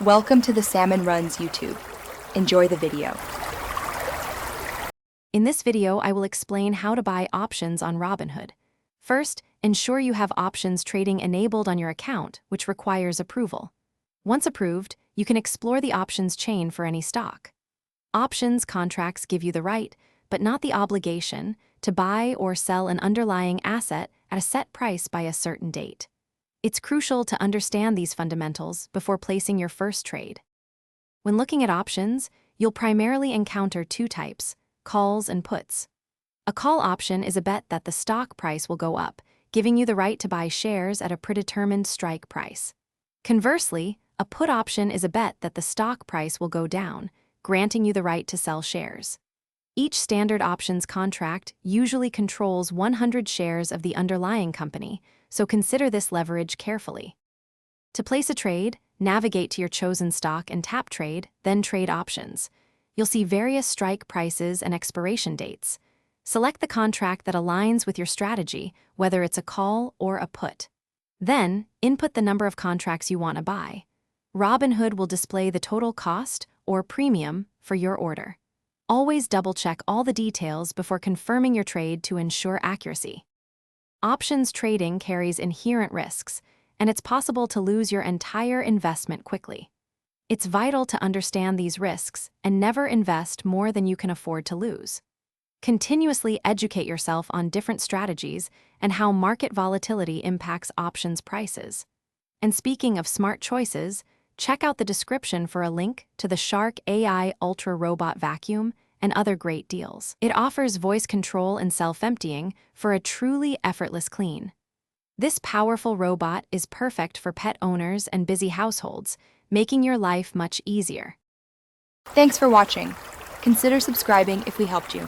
Welcome to the Salmon Runs YouTube. Enjoy the video. In this video, I will explain how to buy options on Robinhood. First, ensure you have options trading enabled on your account, which requires approval. Once approved, you can explore the options chain for any stock. Options contracts give you the right, but not the obligation, to buy or sell an underlying asset at a set price by a certain date. It's crucial to understand these fundamentals before placing your first trade. When looking at options, you'll primarily encounter two types: calls and puts. A call option is a bet that the stock price will go up, giving you the right to buy shares at a predetermined strike price. Conversely, a put option is a bet that the stock price will go down, granting you the right to sell shares. Each standard options contract usually controls 100 shares of the underlying company, so consider this leverage carefully. To place a trade, navigate to your chosen stock and tap Trade, then Trade Options. You'll see various strike prices and expiration dates. Select the contract that aligns with your strategy, whether it's a call or a put. Then, input the number of contracts you want to buy. Robinhood will display the total cost, or premium, for your order. Always double-check all the details before confirming your trade to ensure accuracy. Options trading carries inherent risks, and it's possible to lose your entire investment quickly. It's vital to understand these risks and never invest more than you can afford to lose. Continuously educate yourself on different strategies and how market volatility impacts options prices. And speaking of smart choices, check out the description for a link to the Shark AI Ultra Robot Vacuum and other great deals. It offers voice control and self-emptying for a truly effortless clean. This powerful robot is perfect for pet owners and busy households, making your life much easier. Thanks for watching. Consider subscribing if we helped you.